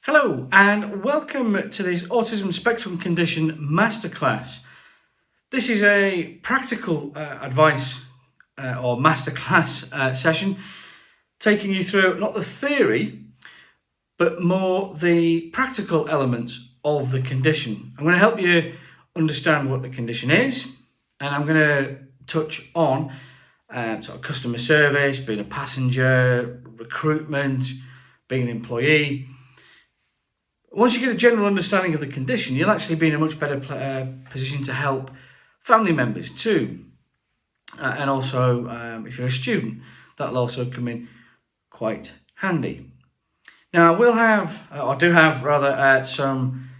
Hello and welcome to this Autism Spectrum Condition Masterclass. This is a practical advice or masterclass session taking you through not the theory but more the practical elements of the condition. I'm going to help you understand what the condition is, and I'm going to touch on sort of customer service, being a passenger, recruitment, being an employee. Once you get a general understanding of the condition, you'll actually be in a much better position to help family members too. And also, if you're a student, that'll also come in quite handy. Now, we'll have, or do have rather, some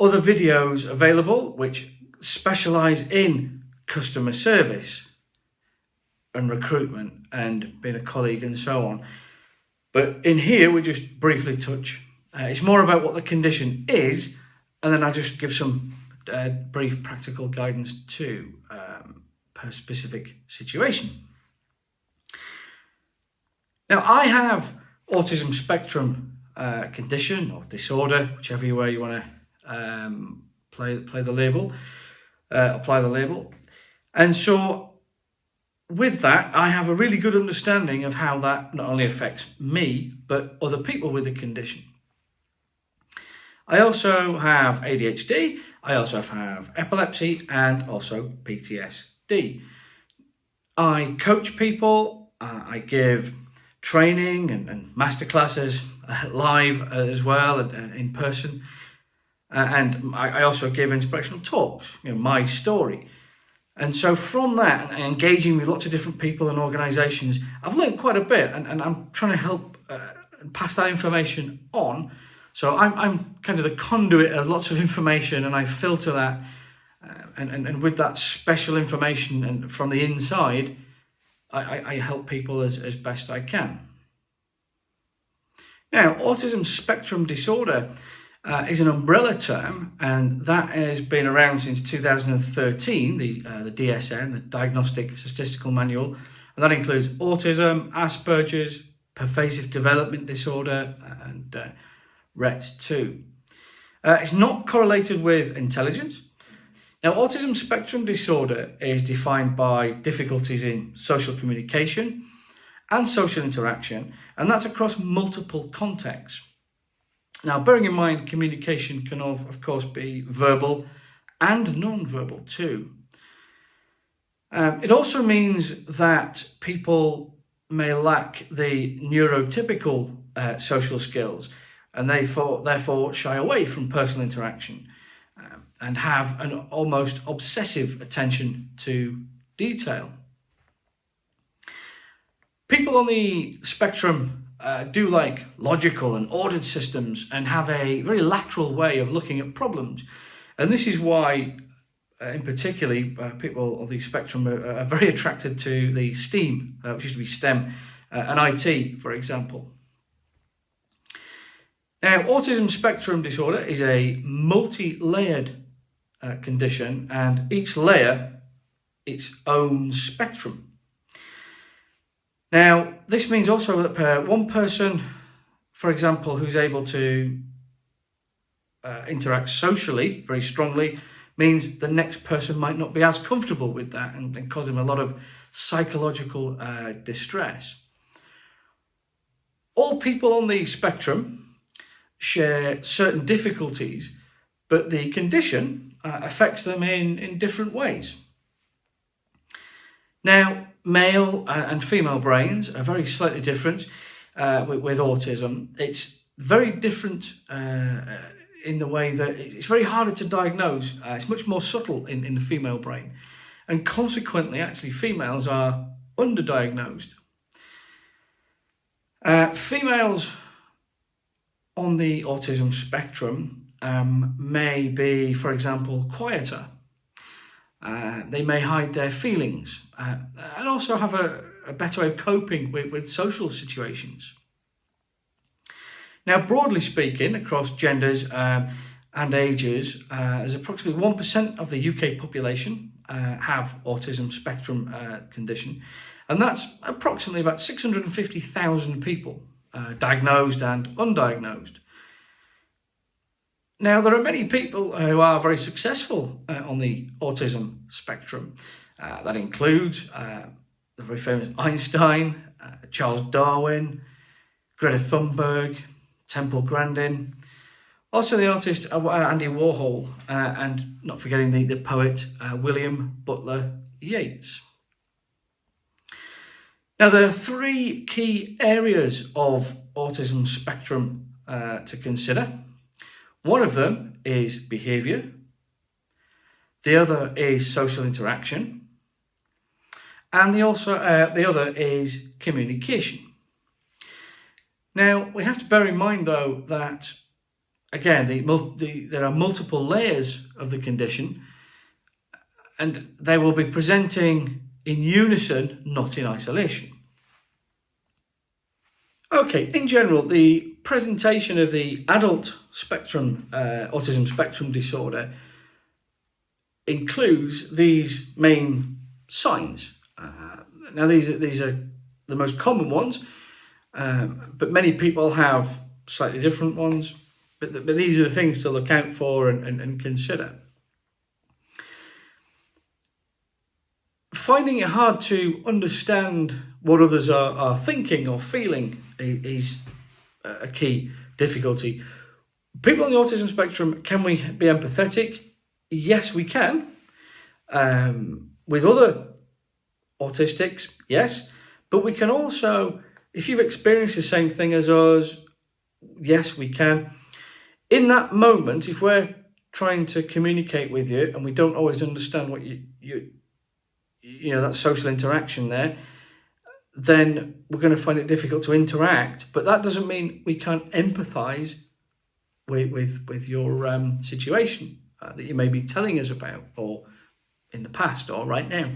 other videos available which specialise in customer service and recruitment and being a colleague and so on. But in here, we just briefly touch. It's more about what the condition is, and then I just give some brief practical guidance too per specific situation. Now, I have autism spectrum condition or disorder, whichever way you want to apply the label. And so with that, I have a really good understanding of how that not only affects me, but other people with the condition. I also have ADHD, I also have epilepsy and also PTSD. I coach people, I give training and masterclasses live as well and in person. And I also give inspirational talks, my story. And so from that, and engaging with lots of different people and organisations, I've learned quite a bit, and I'm trying to help pass that information on. So I'm kind of the conduit of lots of information, and I filter that, and with that special information and from the inside, I help people as best I can. Now, autism spectrum disorder is an umbrella term, and that has been around since 2013, the DSM, the Diagnostic Statistical Manual, and that includes autism, Asperger's, pervasive development disorder, and Rett 2. It's not correlated with intelligence. Now, autism spectrum disorder is defined by difficulties in social communication and social interaction, and that's across multiple contexts. Now, bearing in mind, communication can of course be verbal and non-verbal too. It also means that people may lack the neurotypical social skills, and they therefore shy away from personal interaction and have an almost obsessive attention to detail. People on the spectrum do like logical and ordered systems and have a very lateral way of looking at problems. And this is why, in particular, people of the spectrum are very attracted to the STEAM, which used to be STEM, and IT, for example. Now, autism spectrum disorder is a multi-layered condition, and each layer its own spectrum. Now, this means also that one person, for example, who's able to interact socially very strongly, means the next person might not be as comfortable with that and cause them a lot of psychological distress. All people on the spectrum share certain difficulties, but the condition affects them in different ways. Now, male and female brains are very slightly different with autism. It's very different in the way that it's very harder to diagnose. It's much more subtle in the female brain, and consequently, actually, females are underdiagnosed. Females on the autism spectrum may be, for example, quieter. They may hide their feelings and also have a better way of coping with social situations. Now, broadly speaking, across genders and ages, there's approximately 1% of the UK population have autism spectrum condition, and that's approximately about 650,000 people, diagnosed and undiagnosed. Now, there are many people who are very successful on the autism spectrum. That includes the very famous Einstein, Charles Darwin, Greta Thunberg, Temple Grandin, also the artist Andy Warhol, and not forgetting the poet William Butler Yeats. Now, there are three key areas of autism spectrum to consider. One of them is behaviour, the other is social interaction, and the other is communication. Now, we have to bear in mind, though, that again, there are multiple layers of the condition, and they will be presenting in unison, not in isolation. Okay, in general, the presentation of the adult spectrum, autism spectrum disorder, includes these main signs. Now, these are the most common ones, but many people have slightly different ones. But these are the things to look out for and consider. Finding it hard to understand what others are thinking or feeling is a key difficulty. People on the autism spectrum, can we be empathetic? Yes, we can. With other autistics, yes. But we can also, if you've experienced the same thing as us, yes, we can. In that moment, if we're trying to communicate with you and we don't always understand what that social interaction there, then we're going to find it difficult to interact. But that doesn't mean we can't empathise with your situation that you may be telling us about, or in the past, or right now.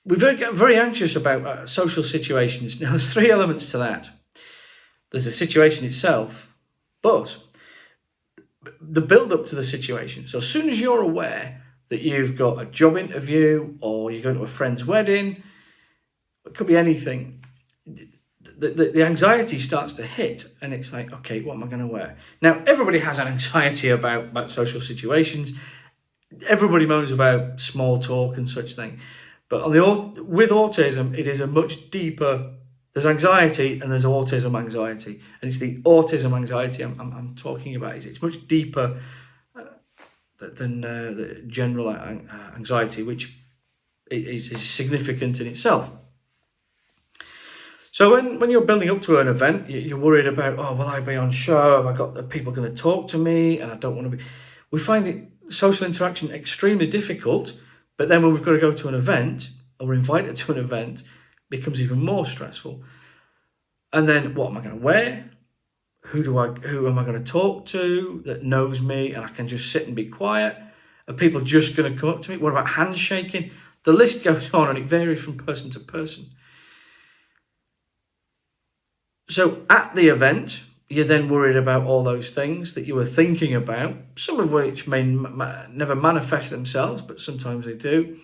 We get very anxious about social situations. Now, there's three elements to that. There's the situation itself, but the build-up to the situation. So as soon as you're aware that you've got a job interview or you're going to a friend's wedding, it could be anything, the anxiety starts to hit, and it's like, okay, what am I going to wear? Now, everybody has an anxiety about social situations. Everybody moans about small talk and such thing. But with autism, it is a much deeper. There's anxiety and there's autism anxiety, and it's the autism anxiety I'm talking about. It's much deeper than the general anxiety, which is significant in itself. So when you're building up to an event, you're worried about, will I be on show? Have I got the people going to talk to me? And I don't want to be. We find social interaction extremely difficult, but then when we've got to go to an event or we're invited to an event, it becomes even more stressful. And then, what am I going to wear? Who am I going to talk to that knows me and I can just sit and be quiet? Are people just going to come up to me? What about handshaking? The list goes on, and it varies from person to person. So at the event, you're then worried about all those things that you were thinking about, some of which may never manifest themselves, but sometimes they do.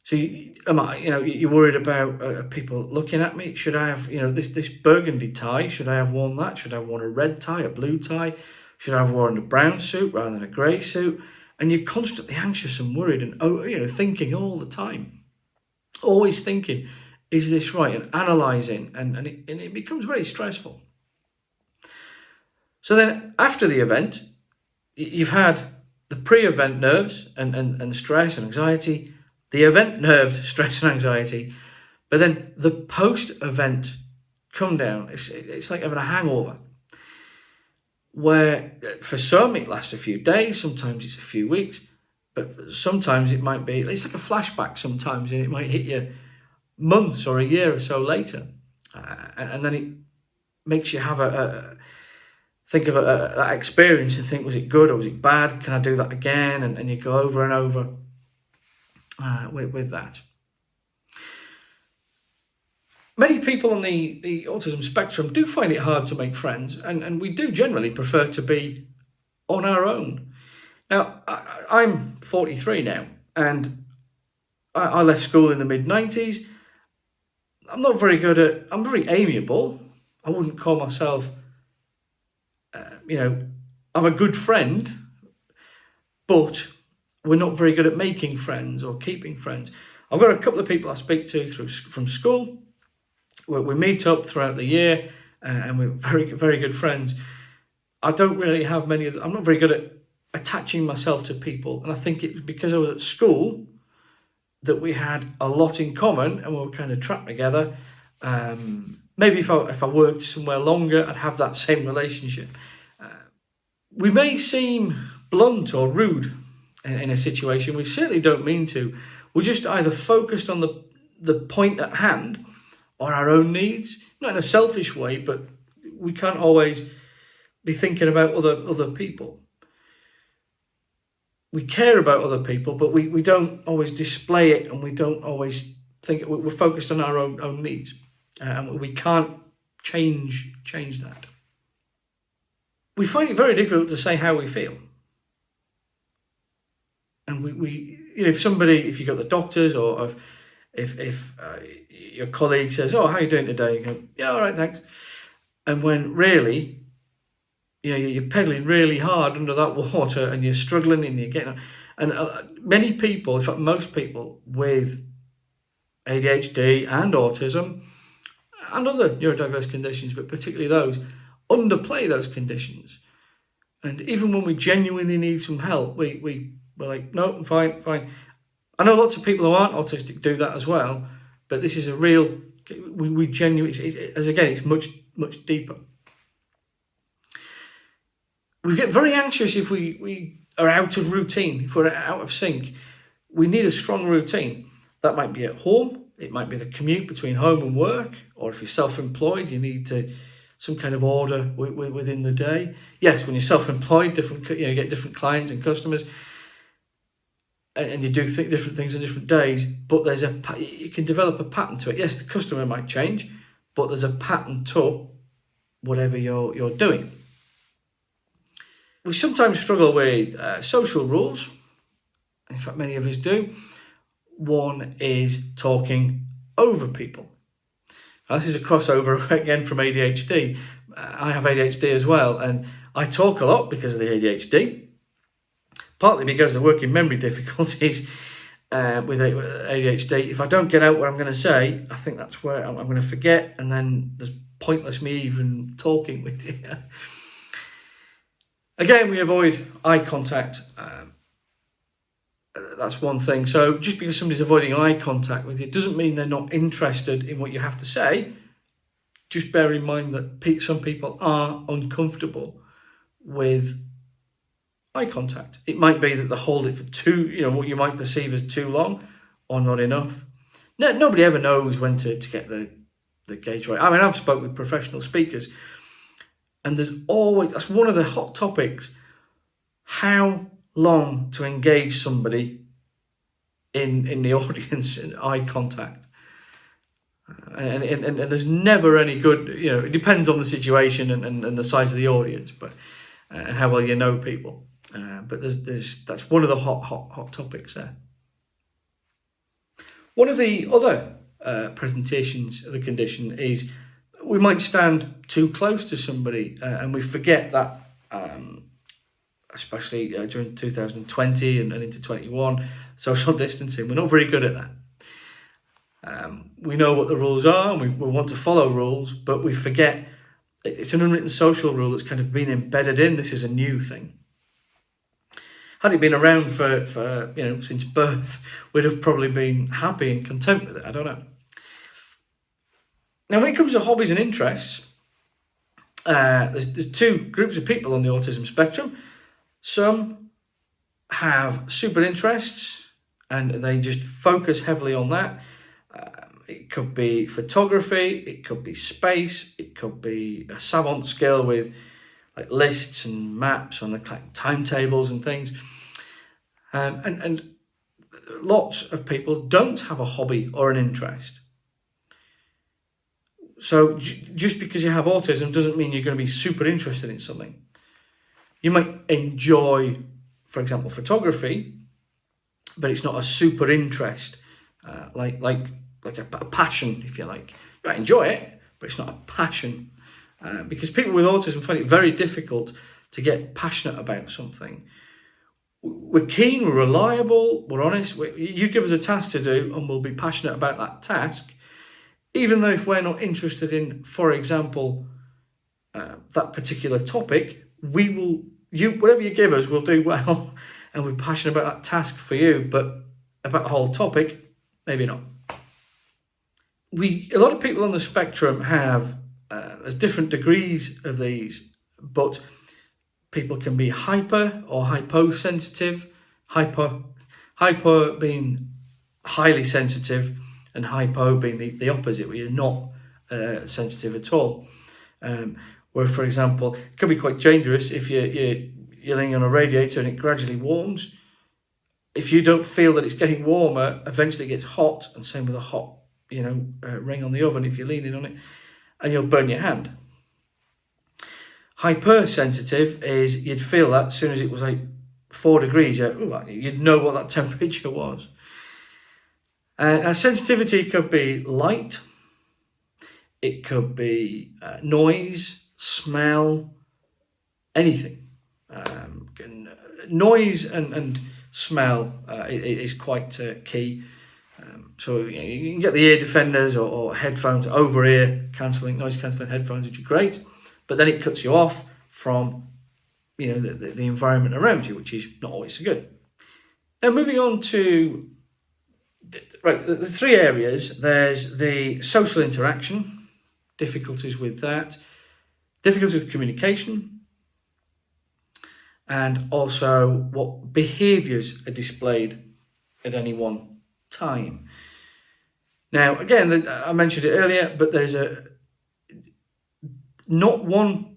So you're worried about people looking at me. Should I have, this burgundy tie? Should I have worn that? Should I have worn a red tie, a blue tie? Should I have worn a brown suit rather than a grey suit? And you're constantly anxious and worried and thinking all the time, always thinking, is this right? And analysing, and it becomes very stressful. So then after the event, you've had the pre-event nerves and stress and anxiety, the event nerves, stress and anxiety, but then the post-event come down. It's like having a hangover, where for some it lasts a few days, sometimes it's a few weeks, but sometimes it might be, it's like a flashback sometimes, and it might hit you months or a year or so later, and then it makes you have think of that experience and think, was it good or was it bad? Can I do that again? And you go over and over with that. Many people on the autism spectrum do find it hard to make friends, and we do generally prefer to be on our own. Now, I'm 43 now, and I left school in the mid-90s. I'm very amiable. I wouldn't call myself, I'm a good friend, but we're not very good at making friends or keeping friends. I've got a couple of people I speak to from school. We meet up throughout the year, and we're very, very good friends. I don't really have many of them. I'm not very good at attaching myself to people, and I think it's because I was at school that we had a lot in common and we were kind of trapped together. Maybe if I worked somewhere longer, I'd have that same relationship. We may seem blunt or rude in a situation. We certainly don't mean to. We're just either focused on the point at hand or our own needs, not in a selfish way, but we can't always be thinking about other people. We care about other people, but we don't always display it, and we don't always think we're focused on our own needs, and we can't change that. We find it very difficult to say how we feel, and if you go to the doctors, or if your colleague says, "Oh, how are you doing today?" You go, "Yeah, all right, thanks," and when really, you're pedaling really hard under that water, and you're struggling, and you're getting. And many people, in fact, most people with ADHD and autism and other neurodiverse conditions, but particularly those, underplay those conditions. And even when we genuinely need some help, we're like, "No, I'm fine." I know lots of people who aren't autistic do that as well, but this is a real. We genuinely, as again, it's much deeper. We get very anxious if we are out of routine, if we're out of sync. We need a strong routine. That might be at home, it might be the commute between home and work, or if you're self-employed, you need some kind of order within the day. Yes, when you're self-employed, you get different clients and customers, and you do different things on different days, but you can develop a pattern to it. Yes, the customer might change, but there's a pattern to whatever you're doing. We sometimes struggle with social rules. In fact, many of us do. One is talking over people. Now, this is a crossover again from ADHD. I have ADHD as well, and I talk a lot because of the ADHD, partly because of working memory difficulties with ADHD. If I don't get out what I'm going to say, I think that's where I'm going to forget, and then there's pointless me even talking with you. Again, we avoid eye contact. That's one thing. So just because somebody's avoiding eye contact with you doesn't mean they're not interested in what you have to say. Just bear in mind that some people are uncomfortable with eye contact. It might be that they hold it for what you might perceive as too long or not enough. Nobody ever knows when to get the gauge right. I mean, I've spoken with professional speakers, and that's one of the hot topics, how long to engage somebody in the audience in eye contact. And there's never any good, it depends on the situation and the size of the audience, but and how well you know people. But that's one of the hot topics there. One of the other presentations of the condition is we might stand too close to somebody, and we forget that, especially during 2020 and into 21, social distancing. We're not very good at that. We know what the rules are, and we want to follow rules, but we forget it's an unwritten social rule that's kind of been embedded in. This is a new thing. Had it been around for since birth, we'd have probably been happy and content with it. I don't know. Now, when it comes to hobbies and interests, there's two groups of people on the autism spectrum. Some have super interests and they just focus heavily on that. It could be photography, it could be space, it could be a savant skill with like lists and maps on the timetables and things. And lots of people don't have a hobby or an interest. So just because you have autism doesn't mean you're going to be super interested in something. You might enjoy, for example, photography, but it's not a super interest, like a passion, if you like. You might enjoy it, but it's not a passion, because people with autism find it very difficult to get passionate about something. We're keen, we're reliable, we're honest. You give us a task to do and we'll be passionate about that task, even though if we're not interested in, for example, that particular topic, whatever you give us, we'll do well, and we're passionate about that task for you, but about the whole topic, maybe not. A lot of people on the spectrum have there's different degrees of these, but people can be hyper or hyposensitive. Hyper being highly sensitive, and hypo being the opposite, where you're not sensitive at all. Where, for example, it can be quite dangerous if you're laying on a radiator and it gradually warms. If you don't feel that it's getting warmer, eventually it gets hot, and same with a hot, ring on the oven if you're leaning on it, and you'll burn your hand. Hypersensitive is you'd feel that as soon as it was like 4 degrees, you'd know what that temperature was. Sensitivity could be light, it could be noise, smell, anything. Noise and smell is quite key. So you can get the ear defenders or headphones, over-ear cancelling, noise cancelling headphones, which are great, but then it cuts you off from the environment around you, which is not always so good. Now, moving on to the 3 areas. There's the social interaction, difficulties with that, difficulties with communication, and also what behaviours are displayed at any one time. Now, again, I mentioned it earlier, but there's not one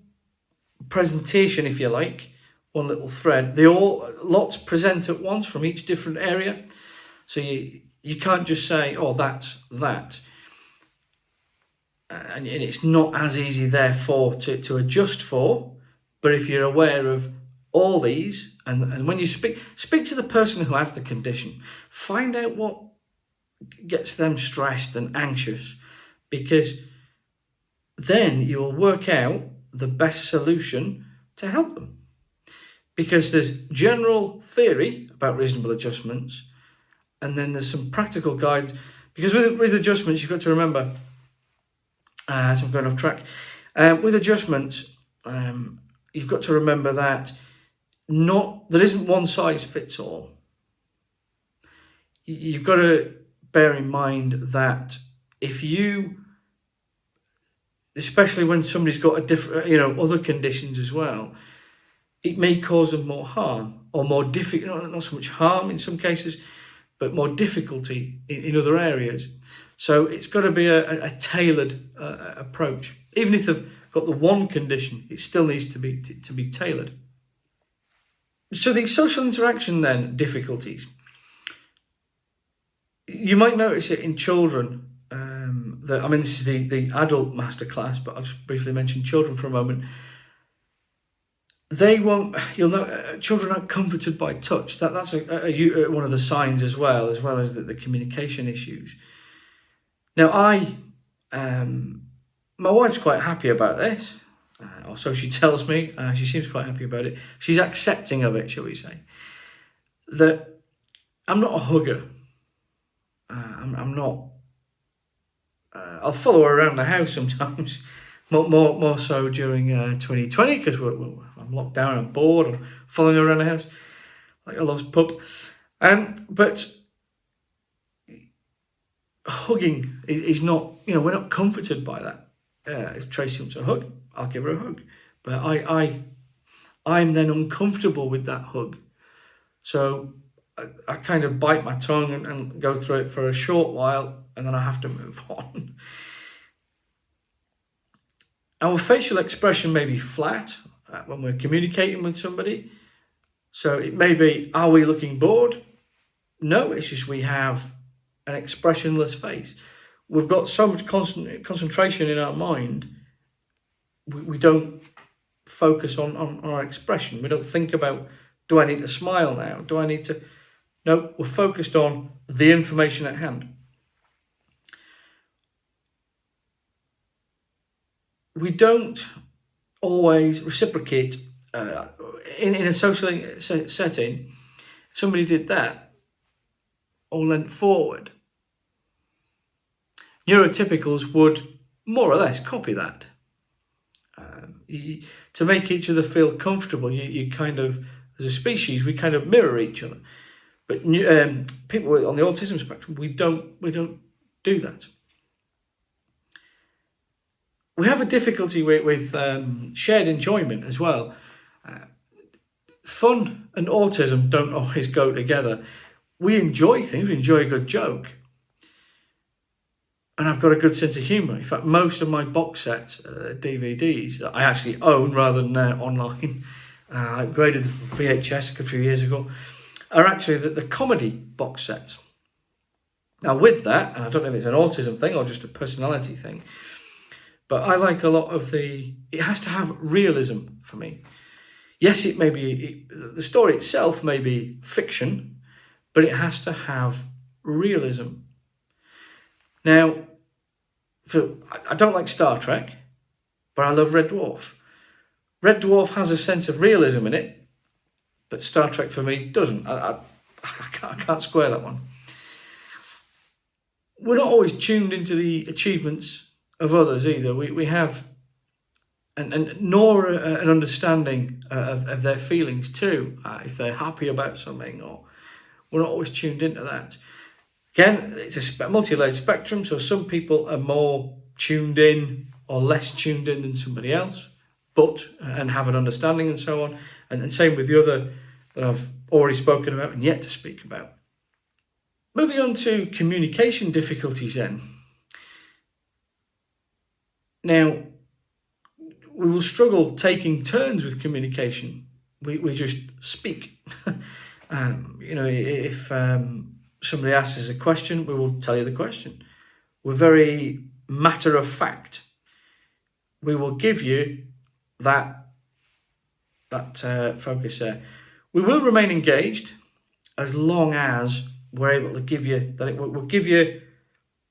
presentation, if you like, one little thread. Lots present at once from each different area. So you can't just say, oh, that's that. And it's not as easy, therefore, to adjust for. But if you're aware of all these, and when you speak to the person who has the condition, find out what gets them stressed and anxious, because then you will work out the best solution to help them. Because there's general theory about reasonable adjustments, and then there's some practical guides. Because with adjustments, you've got to remember, as I'm going off track, with adjustments, you've got to remember that there isn't one size fits all. You've got to bear in mind that if you, especially when somebody's got a different, other conditions as well, it may cause them more harm or more difficult, not so much harm in some cases, but more difficulty in other areas. So it's got to be a tailored approach. Even if they've got the one condition, it still needs to be tailored. So the social interaction then, difficulties. You might notice it in children. This is the adult masterclass, but I'll just briefly mention children for a moment. Children aren't comforted by touch. That's one of the signs as well as the communication issues. Now, my wife's quite happy about this, or so she tells me. She seems quite happy about it. She's accepting of it, shall we say. That I'm not a hugger. I'm not. I'll follow her around the house sometimes, more so during 2020 because I'm locked down, I'm bored, I'm following her around the house like a lost pup. But hugging is not, we're not comforted by that. If Tracy wants a hug, I'll give her a hug. But I'm then uncomfortable with that hug. So I kind of bite my tongue and go through it for a short while, and then I have to move on. Our facial expression may be flat when we're communicating with somebody. So it may be, are we looking bored? No, it's just we have an expressionless face. We've got so much concentration in our mind, we don't focus on our expression. We don't think about, do I need to smile now? Do I need to... No, we're focused on the information at hand. We don't always reciprocate in a social setting, if somebody did that or leant forward, neurotypicals would more or less copy that. To make each other feel comfortable, you kind of, as a species, we kind of mirror each other. But people on the autism spectrum, we don't do that. We have a difficulty with shared enjoyment as well. Fun and autism don't always go together. We enjoy things, we enjoy a good joke. And I've got a good sense of humour. In fact, most of my box sets, DVDs, that I actually own rather than online, I upgraded from VHS a few years ago, are actually the comedy box sets. Now with that, and I don't know if it's an autism thing or just a personality thing, but I like a lot of it has to have realism for me. Yes, it may be, the story itself may be fiction, but it has to have realism. Now, I don't like Star Trek, but I love Red Dwarf. Red Dwarf has a sense of realism in it, but Star Trek for me doesn't. I can't square that one. We're not always tuned into the achievements of others either. We have, nor an understanding of their feelings too, if they're happy about something, or we're not always tuned into that. Again, it's a multi-layered spectrum, so some people are more tuned in or less tuned in than somebody else, and have an understanding and so on. And same with the other that I've already spoken about and yet to speak about. Moving on to communication difficulties then. Now, we will struggle taking turns with communication. We just speak. If somebody asks us a question, we will tell you the question. We're very matter of fact. We will give you that focus there. We will remain engaged as long as we're able to give you that. We'll give you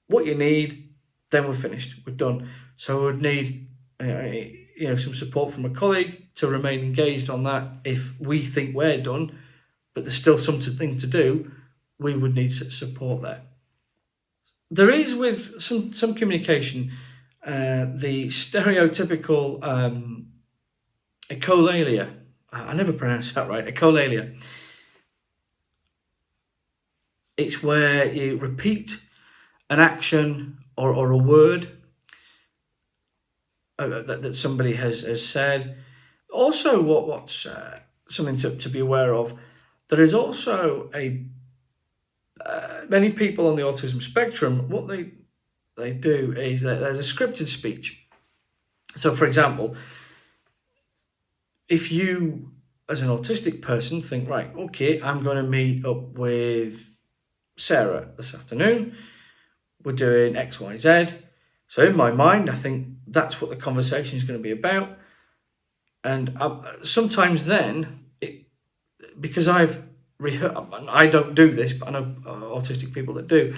what you need, then we're finished. We're done. So we would need some support from a colleague to remain engaged on that. If we think we're done, but there's still something to do, we would need support there. There is with some communication the stereotypical echolalia. I never pronounced that right. Echolalia. It's where you repeat an action or a word that somebody has said. Also, what's something to be aware of, there is also many people on the autism spectrum, what they do is that there's a scripted speech. So, for example, if you, as an autistic person, think, right, okay, I'm going to meet up with Sarah this afternoon. We're doing X, Y, Z. So in my mind, I think that's what the conversation is going to be about. And sometimes then, because I've rehearsed, I don't do this, but I know autistic people that do.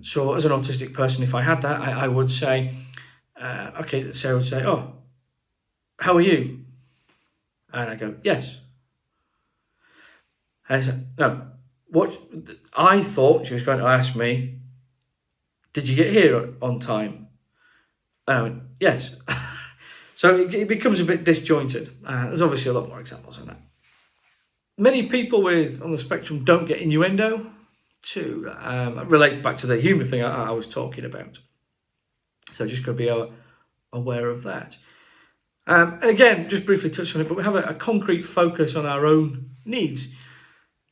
So as an autistic person, if I had that, I would say, Sarah would say, oh, how are you? And I go, yes. And I said, no, what I thought she was going to ask me, did you get here on time? And I went, yes. So it becomes a bit disjointed. There's obviously a lot more examples of that. Many people on the spectrum don't get innuendo too. Relates back to the humour thing I was talking about. So just got to be aware of that. And again, just briefly touch on it, but we have a concrete focus on our own needs.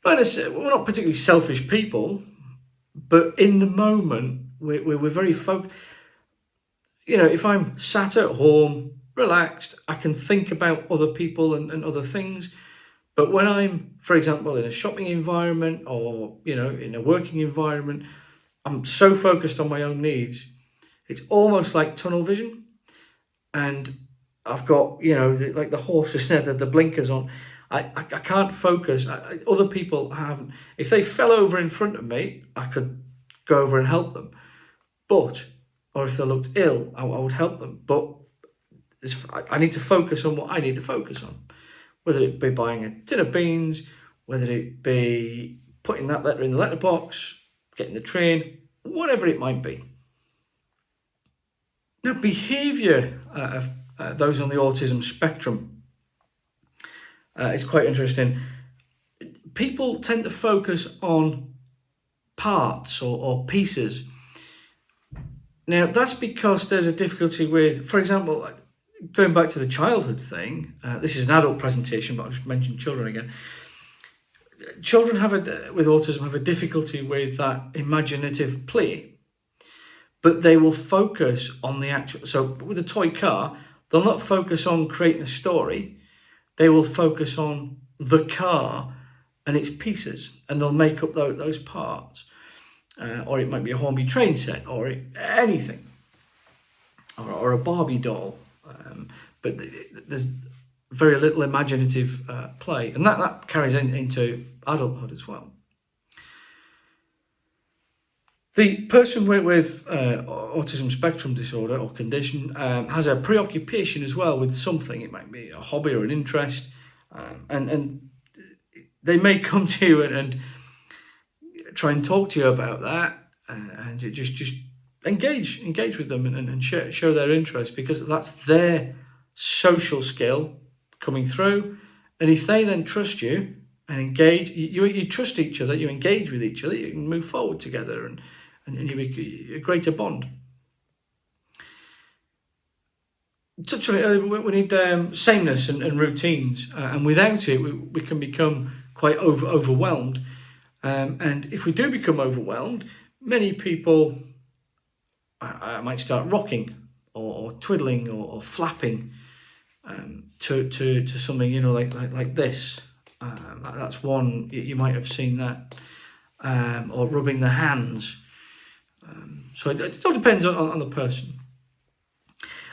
We're not particularly selfish people, but in the moment, we're very focused. If I'm sat at home, relaxed, I can think about other people and other things. But when I'm, for example, in a shopping environment or, in a working environment, I'm so focused on my own needs. It's almost like tunnel vision. And I've got, like the horse is there, the blinkers on. I can't focus. Other people haven't. If they fell over in front of me, I could go over and help them. Or if they looked ill, I would help them. But I need to focus on what I need to focus on, whether it be buying a tin of beans, whether it be putting that letter in the letterbox, getting the train, whatever it might be. Now, behaviour of those on the autism spectrum is quite interesting. People tend to focus on parts or pieces. Now, that's because there's a difficulty with, for example, going back to the childhood thing, this is an adult presentation, but I'll just mention children again. Children with autism have a difficulty with that imaginative play, but they will focus on the actual. So with a toy car, they'll not focus on creating a story. They will focus on the car and its pieces, and they'll make up those parts. Or it might be a Hornby train set, or anything, or a Barbie doll. But there's very little imaginative play, and that carries into adulthood as well. The person with autism spectrum disorder or condition has a preoccupation as well with something. It might be a hobby or an interest, and they may come to you and try and talk to you about that, and you just engage with them and show their interest, because that's their social skill coming through. And if they then trust you and engage, you trust each other, you engage with each other, you can move forward together, and you make a greater bond. Touch on it earlier, we need sameness and routines, and without it we can become quite overwhelmed. And if we do become overwhelmed, many people might start rocking or twiddling or flapping to something, like this. That's one, you might have seen that, or rubbing their hands. So it all depends on the person.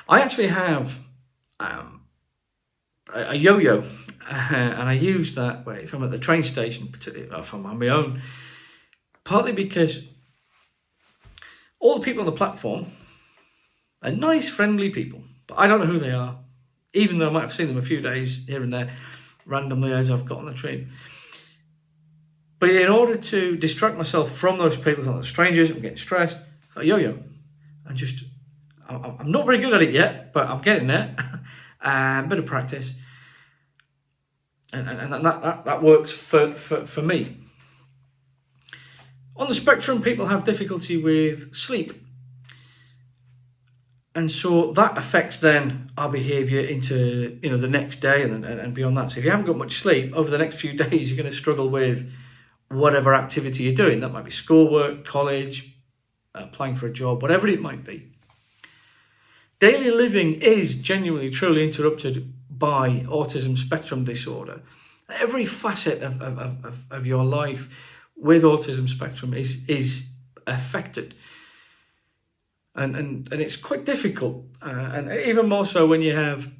I actually have a yo-yo, and I use that if I'm at the train station, particularly if I'm on my own, partly because all the people on the platform are nice, friendly people, but I don't know who they are, even though I might have seen them a few days here and there, randomly as I've got on the train. But in order to distract myself from those people, like strangers, I'm getting stressed, I yo-yo, and I'm not very good at it yet, but I'm getting there. Bit of practice, and that works for me. On the spectrum, people have difficulty with sleep, and so that affects then our behaviour into the next day and beyond that. So if you haven't got much sleep over the next few days, you're going to struggle with whatever activity you're doing. That might be schoolwork, college, applying for a job, whatever it might be. Daily living is genuinely, truly interrupted by autism spectrum disorder. Every facet of your life with autism spectrum is affected. And it's quite difficult. And even more so when you have,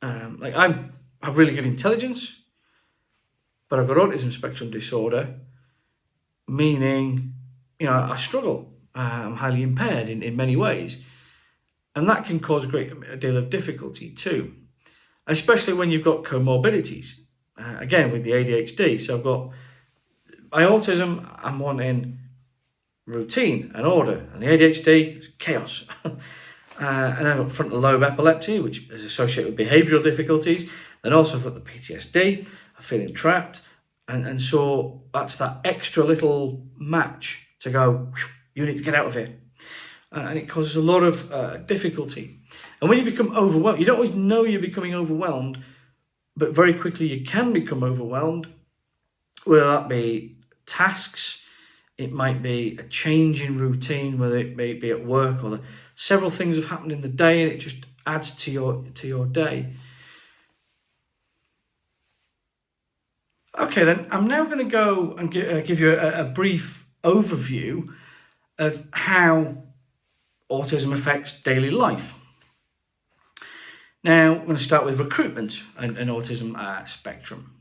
I have really good intelligence, but I've got autism spectrum disorder, meaning, I struggle. I'm highly impaired in many ways. And that can cause a great deal of difficulty too, especially when you've got comorbidities. Again, with the ADHD. So I've got my autism, I'm wanting routine and order, and the ADHD is chaos. And then I've got frontal lobe epilepsy, which is associated with behavioural difficulties. Then also I've got the PTSD, I'm feeling trapped. And so that's that extra little match to go, you need to get out of here. And it causes a lot of difficulty. And when you become overwhelmed, you don't always know you're becoming overwhelmed, but very quickly you can become overwhelmed, whether that be tasks, it might be a change in routine, whether it may be at work, or several things have happened in the day and it just adds to your day. Okay, then I'm now going to go and give you a brief overview of how autism affects daily life. Now, I'm going to start with recruitment and autism spectrum.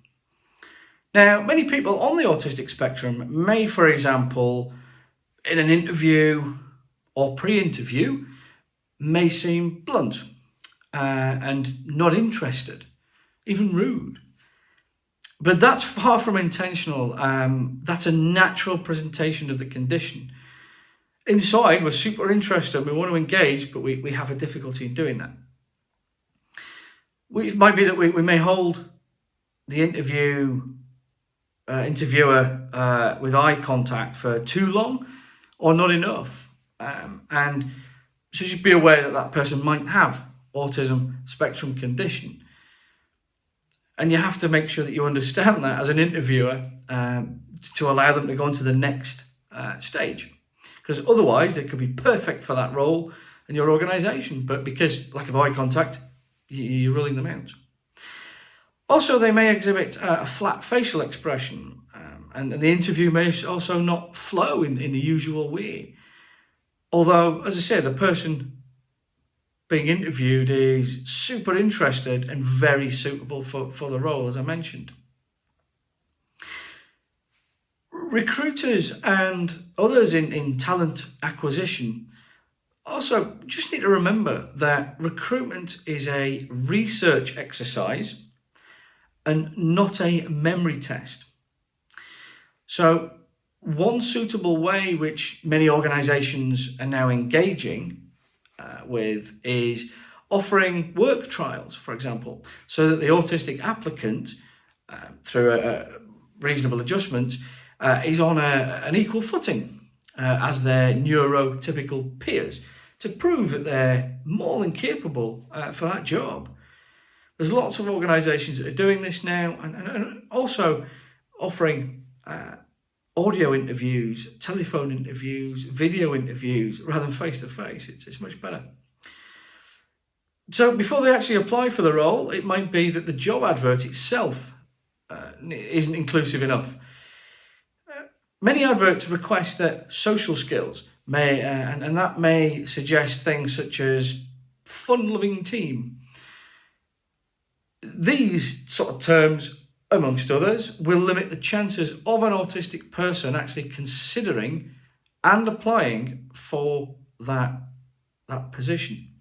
Now, many people on the autistic spectrum may, for example, in an interview or pre-interview, may seem blunt and not interested, even rude. But that's far from intentional. That's a natural presentation of the condition. Inside, we're super interested, we want to engage, but we have a difficulty in doing that. It might be that we may hold the interviewer with eye contact for too long or not enough. And so just be aware that that person might have autism spectrum condition. And you have to make sure that you understand that as an interviewer to allow them to go on to the next stage. Because otherwise they could be perfect for that role in your organisation, but because lack of eye contact, you're ruling them out. Also, they may exhibit a flat facial expression, and the interview may also not flow in the usual way. Although, as I say, the person being interviewed is super interested and very suitable for the role, as I mentioned. Recruiters and others in talent acquisition also just need to remember that recruitment is a research exercise and not a memory test. So one suitable way which many organisations are now engaging with is offering work trials, for example, so that the autistic applicant, through reasonable adjustments, is on an equal footing as their neurotypical peers to prove that they're more than capable for that job. There's lots of organisations that are doing this now, and also offering audio interviews, telephone interviews, video interviews, rather than face-to-face. It's much better. So before they actually apply for the role, it might be that the job advert itself isn't inclusive enough. Many adverts request that social skills may, and that may suggest things such as fun-loving team. These sort of terms, amongst others, will limit the chances of an autistic person actually considering and applying for that position.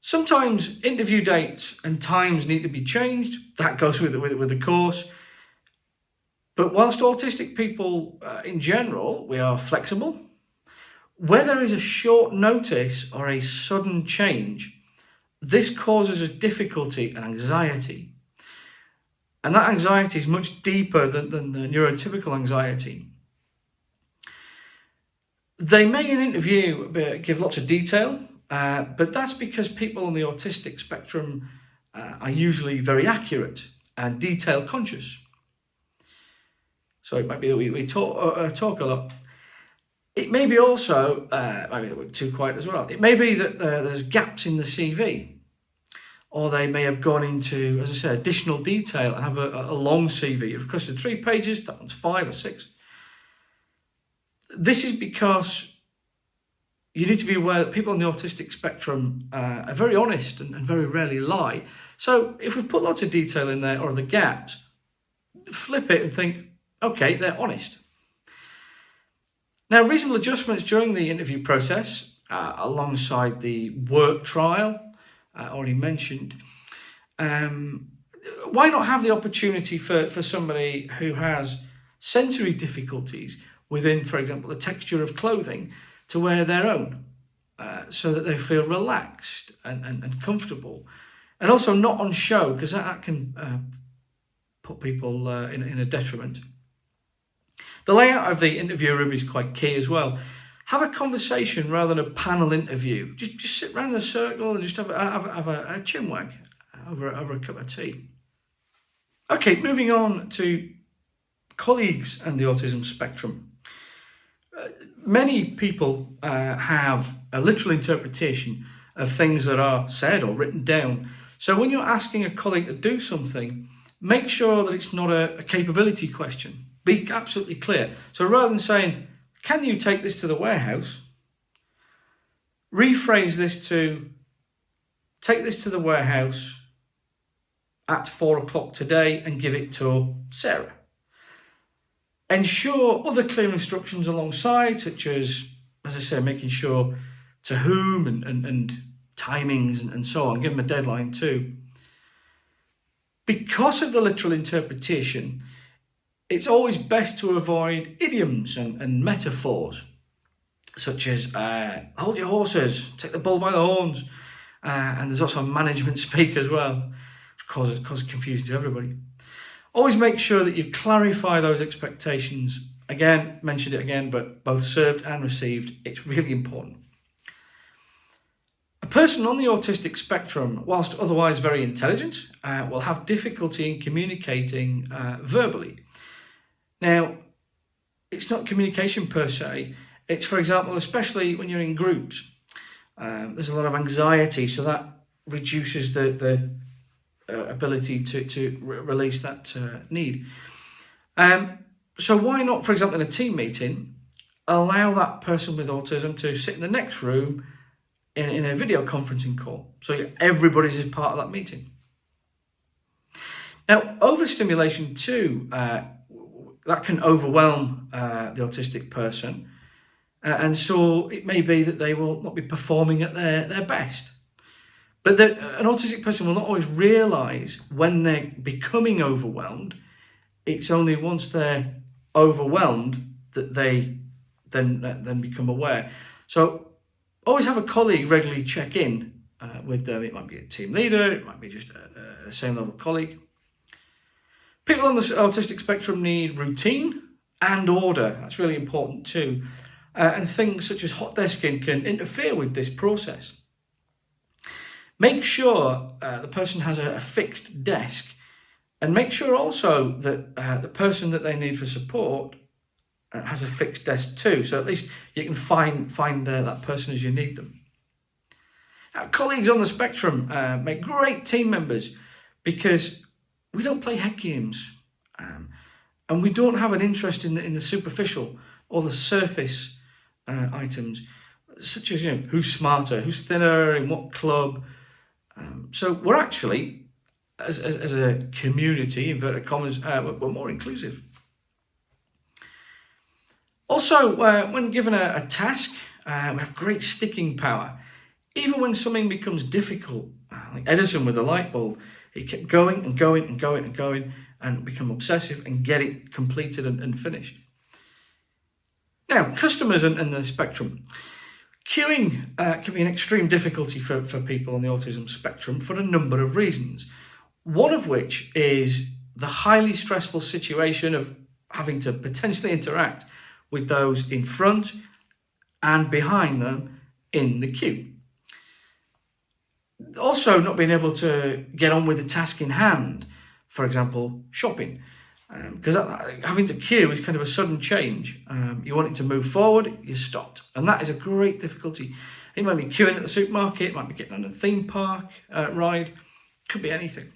Sometimes interview dates and times need to be changed. That goes with the course. But whilst autistic people in general, we are flexible, where there is a short notice or a sudden change, this causes us difficulty and anxiety. And that anxiety is much deeper than the neurotypical anxiety. They may in interview give lots of detail, but that's because people on the autistic spectrum are usually very accurate and detail conscious. So it might be that we talk a lot. It may be also, might be that we're too quiet as well. It may be that there's gaps in the CV, or they may have gone into, as I said, additional detail and have a long CV. You've requested 3 pages, that one's 5 or 6. This is because you need to be aware that people on the autistic spectrum are very honest and very rarely lie. So if we put lots of detail in there or the gaps, flip it and think, okay, they're honest. Now, reasonable adjustments during the interview process, alongside the work trial, already mentioned, why not have the opportunity for somebody who has sensory difficulties within, for example, the texture of clothing to wear their own, so that they feel relaxed and comfortable, and also not on show, because that can put people in a detriment. The layout of the interview room is quite key as well. Have a conversation rather than a panel interview. Just sit around in a circle and just have a chinwag over a cup of tea. Okay, moving on to colleagues and the autism spectrum. Many people have a literal interpretation of things that are said or written down. So when you're asking a colleague to do something, make sure that it's not a capability question. Be absolutely clear. So rather than saying, can you take this to the warehouse? Rephrase this to, take this to the warehouse at 4 o'clock today and give it to Sarah. Ensure other clear instructions alongside, such as I say, making sure to whom and timings and so on. Give them a deadline too. Because of the literal interpretation, it's always best to avoid idioms and metaphors, such as hold your horses, take the bull by the horns, and there's also management speak as well, which causes confusion to everybody. Always make sure that you clarify those expectations. Again, mentioned it again, but both served and received, it's really important. A person on the autistic spectrum, whilst otherwise very intelligent, will have difficulty in communicating verbally. Now, it's not communication per se. It's, for example, especially when you're in groups, there's a lot of anxiety, so that reduces the ability to release that need. So why not, for example, in a team meeting, allow that person with autism to sit in the next room in a video conferencing call, so everybody's as part of that meeting. Now, overstimulation too, that can overwhelm the autistic person, and so it may be that they will not be performing at their best. But an autistic person will not always realise when they're becoming overwhelmed. It's only once they're overwhelmed that they then become aware. So always have a colleague regularly check in with them. It might be a team leader, it might be just a same level colleague. People on the autistic spectrum need routine and order. That's really important too. And things such as hot desking can interfere with this process. Make sure the person has a fixed desk, and make sure also that the person that they need for support has a fixed desk too, so at least you can find that person as you need them. Now, colleagues on the spectrum make great team members because we don't play head games, and we don't have an interest in the superficial or the surface items, such as who's smarter, who's thinner, in what club. So we're actually, as a community, inverted commas, we're more inclusive. Also, when given a task, we have great sticking power. Even when something becomes difficult, like Edison with the light bulb, he kept going and going and going and going and become obsessive and get it completed and finished. Now, customers and the spectrum. Queuing can be an extreme difficulty for people on the autism spectrum for a number of reasons. One of which is the highly stressful situation of having to potentially interact with those in front and behind them in the queue. Also, not being able to get on with the task in hand, for example, shopping. Because having to queue is kind of a sudden change. You want it to move forward, you're stopped. And that is a great difficulty. It might be queuing at the supermarket, it might be getting on a theme park ride, could be anything.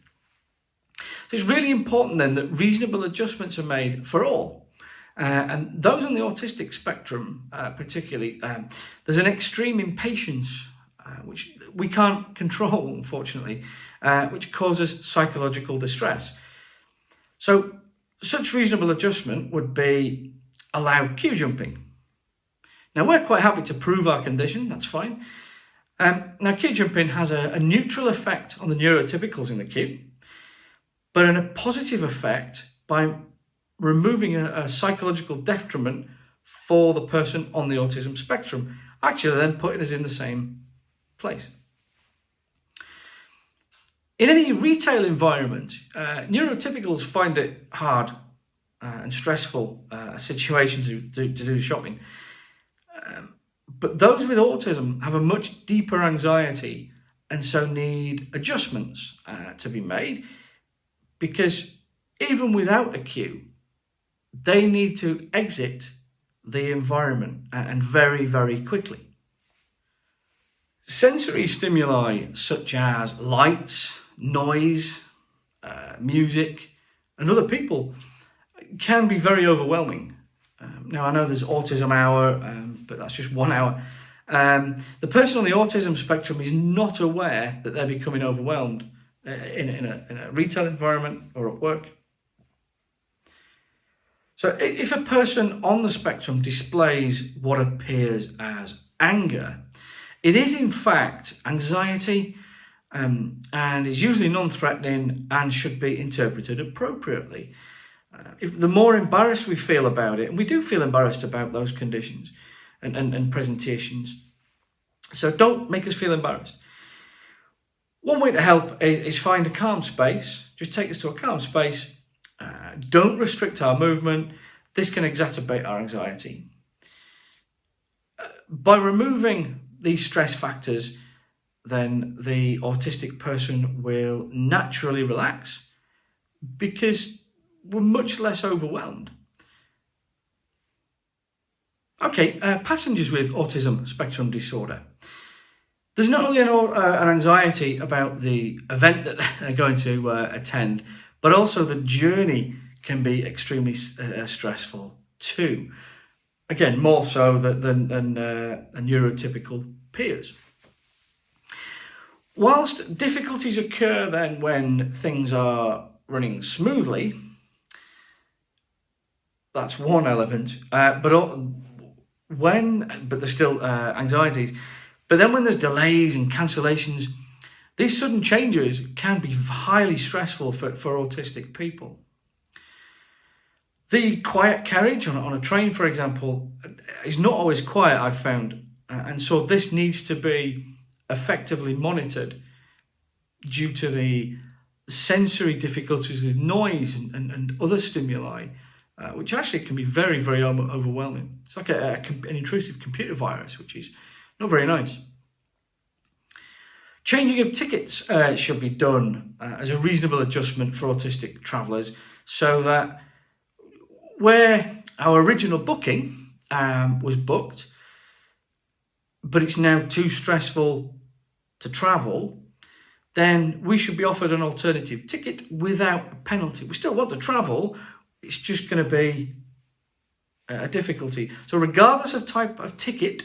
So it's really important then that reasonable adjustments are made for all. And those on the autistic spectrum particularly, there's an extreme impatience, which we can't control, unfortunately, which causes psychological distress. So such reasonable adjustment would be allow queue jumping. Now, we're quite happy to prove our condition, that's fine. Now, queue jumping has a neutral effect on the neurotypicals in the queue, but a positive effect by removing a psychological detriment for the person on the autism spectrum, actually then putting us in the same place. In any retail environment, neurotypicals find it hard and stressful situation to do shopping. But those with autism have a much deeper anxiety and so need adjustments to be made, because even without a queue, they need to exit the environment and very, very quickly. Sensory stimuli such as lights, noise, music, and other people can be very overwhelming. Now, I know there's Autism Hour, but that's just 1 hour. The person on the autism spectrum is not aware that they're becoming overwhelmed in a retail environment or at work. So if a person on the spectrum displays what appears as anger, It is in fact anxiety, and is usually non-threatening and should be interpreted appropriately. The more embarrassed we feel about it, and we do feel embarrassed about those conditions and presentations, so don't make us feel embarrassed. One way to help is find a calm space. Just take us to a calm space. Don't restrict our movement. This can exacerbate our anxiety. By removing these stress factors, then the autistic person will naturally relax because we're much less overwhelmed. Okay, passengers with autism spectrum disorder. There's not only an anxiety about the event that they're going to attend, but also the journey can be extremely stressful too. Again, more so than neurotypical peers. Whilst difficulties occur then when things are running smoothly, that's one element, but there's still anxieties. But then when there's delays and cancellations, these sudden changes can be highly stressful for autistic people. The quiet carriage on a train, for example, is not always quiet, I've found. And so this needs to be effectively monitored due to the sensory difficulties with noise and other stimuli, which actually can be very, very overwhelming. It's like an intrusive computer virus, which is not very nice. Changing of tickets should be done as a reasonable adjustment for autistic travellers, so that where our original booking was booked, but it's now too stressful to travel, then we should be offered an alternative ticket without a penalty. We still want to travel, it's just going to be a difficulty. So regardless of type of ticket,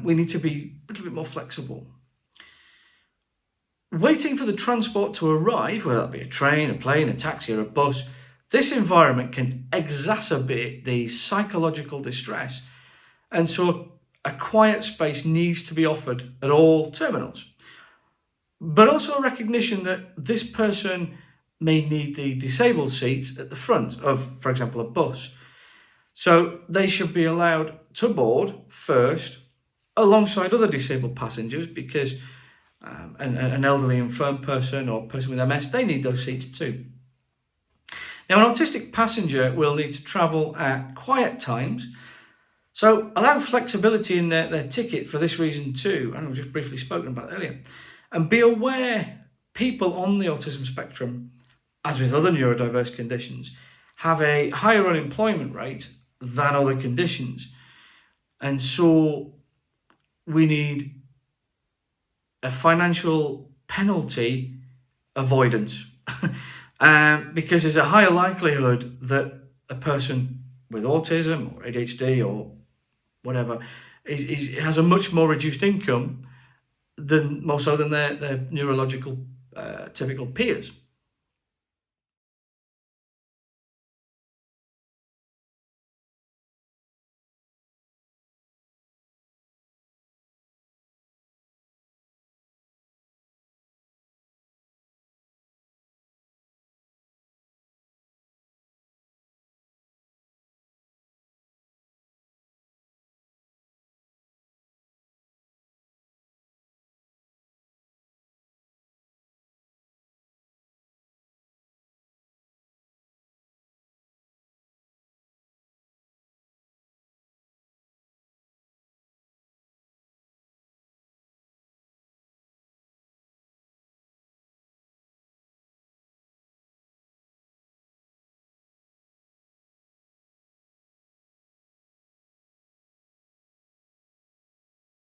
we need to be a little bit more flexible. Waiting for the transport to arrive, whether that be a train, a plane, a taxi or a bus, this environment can exacerbate the psychological distress, and so a quiet space needs to be offered at all terminals. But also a recognition that this person may need the disabled seats at the front of, for example, a bus. So they should be allowed to board first alongside other disabled passengers, because an elderly infirm person or person with MS, they need those seats too. Now, an autistic passenger will need to travel at quiet times, so allow flexibility in their ticket for this reason too, and we've just briefly spoken about earlier. And be aware people on the autism spectrum, as with other neurodiverse conditions, have a higher unemployment rate than other conditions. And so we need a financial penalty avoidance because there's a higher likelihood that a person with autism or ADHD or whatever has a much more reduced income than more so than their neurological typical peers.